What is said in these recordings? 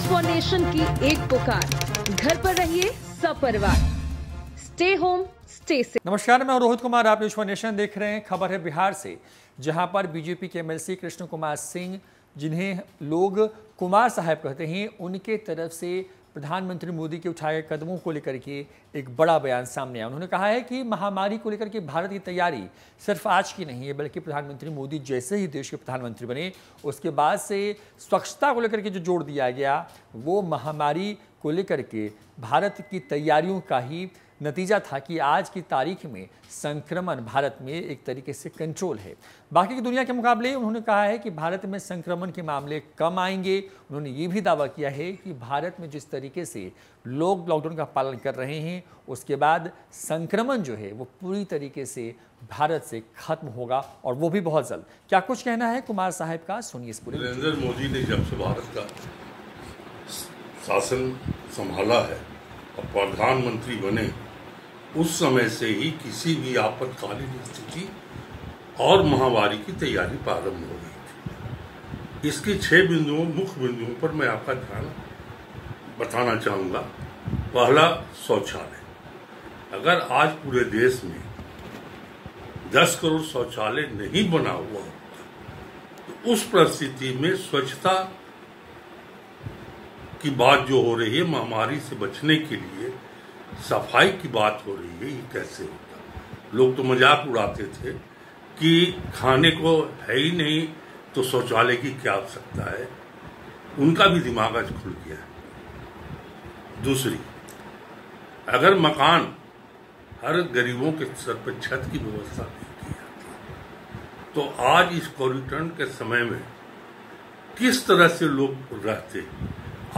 News foundation की एक पुकार, घर पर रहिए सपरिवार, स्टे होम स्टे सेफ। नमस्कार, मैं रोहित कुमार, आप न्यूज फाउंडेशन देख रहे हैं। खबर है बिहार से, जहां पर बीजेपी के एमएलसी कृष्ण कुमार सिंह, जिन्हें लोग कुमार साहब कहते हैं, उनके तरफ से प्रधानमंत्री मोदी के उठाए कदमों को लेकर के एक बड़ा बयान सामने आया। उन्होंने कहा है कि महामारी को लेकर के भारत की तैयारी सिर्फ आज की नहीं है, बल्कि प्रधानमंत्री मोदी जैसे ही देश के प्रधानमंत्री बने, उसके बाद से स्वच्छता को लेकर के जो जोर दिया गया, वो महामारी को लेकर के भारत की तैयारियों का ही नतीजा था कि आज की तारीख में संक्रमण भारत में एक तरीके से कंट्रोल है। बाकी की दुनिया के मुकाबले उन्होंने कहा है कि भारत में संक्रमण के मामले कम आएंगे। उन्होंने ये भी दावा किया है कि भारत में जिस तरीके से लोग लॉकडाउन का पालन कर रहे हैं, उसके बाद संक्रमण जो है वो पूरी तरीके से भारत से खत्म होगा, और वो भी बहुत जल्द। क्या कुछ कहना है कुमार साहब का, सुनिए इस पूरे। नरेंद्र मोदी ने जब से भारत का शासन संभाला है और प्रधानमंत्री बने, उस समय से ही किसी भी आपातकालीन स्थिति और महामारी की तैयारी प्रारंभ हो गई थी। इसके 6 बिंदुओं, मुख्य बिंदुओं पर मैं आपका ध्यान बताना चाहूंगा। पहला, शौचालय। अगर आज पूरे देश में 10 करोड़ शौचालय नहीं बना हुआ होता, तो उस परिस्थिति में स्वच्छता की बात जो हो रही है, महामारी से बचने के लिए सफाई की बात हो रही है, ये कैसे होगा। लोग तो मजाक उड़ाते थे कि खाने को है ही नहीं तो शौचालय की क्या आवश्यकता है। उनका भी दिमाग आज खुल गया है। दूसरी, अगर मकान, हर गरीबों के सर पर छत की व्यवस्था नहीं की जाती, तो आज इस क्वारंटाइन के समय में किस तरह से लोग रहते।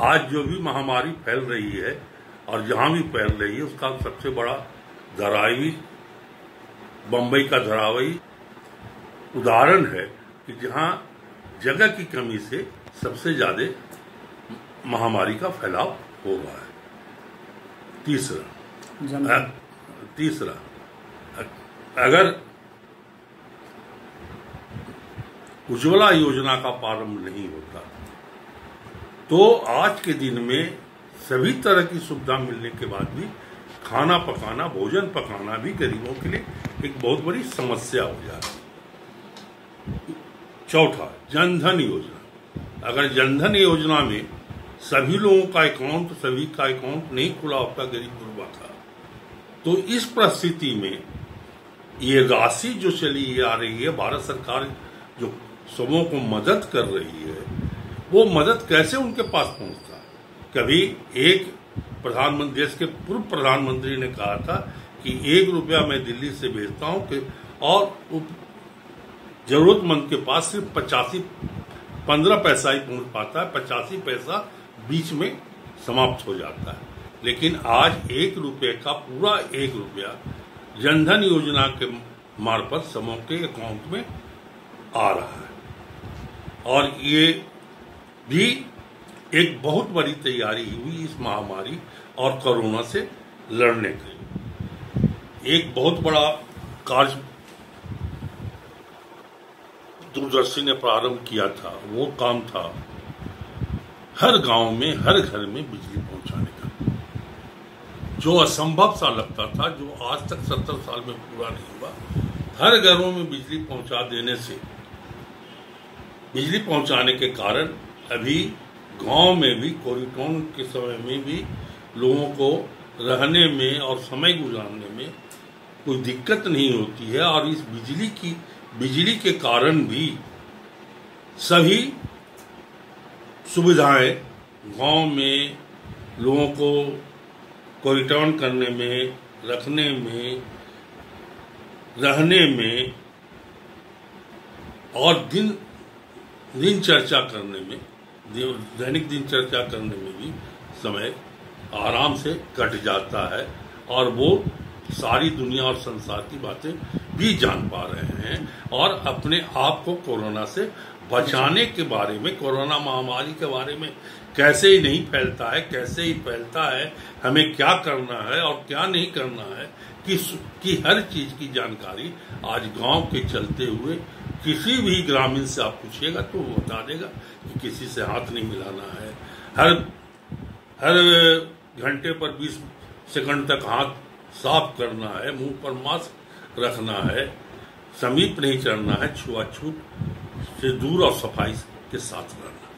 आज जो भी महामारी फैल रही है और जहां भी फैल रही है, उसका सबसे बड़ा धारावी, बंबई का धारावी उदाहरण है कि जहां जगह की कमी से सबसे ज्यादा महामारी का फैलाव हो रहा है। तीसरा, अगर उज्ज्वला योजना का प्रारंभ नहीं होता, तो आज के दिन में सभी तरह की सुविधा मिलने के बाद भी खाना पकाना, भोजन पकाना भी गरीबों के लिए एक बहुत बड़ी समस्या हो जाती। चौथा, जनधन योजना। अगर जनधन योजना में सभी लोगों का अकाउंट, सभी का अकाउंट नहीं खुला होता गरीब गुरबा का, तो इस परिस्थिति में ये राशि जो चली आ रही है, भारत सरकार जो समूह को मदद कर रही है, वो मदद कैसे उनके पास पहुंचता। कभी एक प्रधानमंत्री, देश के पूर्व प्रधानमंत्री ने कहा था कि 1 रुपया मैं दिल्ली से भेजता हूं और जरूरतमंद के पास सिर्फ 15 पैसा ही पहुंच पाता है, 85 पैसा बीच में समाप्त हो जाता है। लेकिन आज 1 रुपये का पूरा 1 रुपया जनधन योजना के मार्फत समूह के अकाउंट में आ रहा है, और ये भी एक बहुत बड़ी तैयारी हुई इस महामारी और कोरोना से लड़ने के लिए। एक बहुत बड़ा कार्य दूरदर्शी ने प्रारंभ किया था, वो काम था हर गांव में, हर घर में बिजली पहुंचाने का, जो असंभव सा लगता था, जो आज तक 70 साल में पूरा नहीं हुआ। हर घरों में बिजली पहुंचा देने से, बिजली पहुंचाने के कारण अभी गांव में भी, कोरिडोर के समय में भी लोगों को रहने में और समय गुजारने में कोई दिक्कत नहीं होती है। और इस बिजली के कारण भी सभी सुविधाएं गांव में लोगों को कोरिडोर करने में, रखने में, रहने में और दिनचर्या करने में, दैनिक दिनचर्या करने में भी समय आराम से कट जाता है, और वो सारी दुनिया और संसार की बातें भी जान पा रहे हैं, और अपने आप को कोरोना से बचाने के बारे में, कोरोना महामारी के बारे में कैसे ही नहीं फैलता है, कैसे ही फैलता है, हमें क्या करना है और क्या नहीं करना है, कि हर चीज की जानकारी आज गांव के चलते हुए किसी भी ग्रामीण से आप पूछिएगा तो वो बता देगा कि किसी से हाथ नहीं मिलाना है, हर घंटे पर 20 सेकंड तक हाथ साफ करना है, मुंह पर मास्क रखना है, समीप नहीं चढ़ना है, छुआछूत से दूर और सफाई के साथ रहना।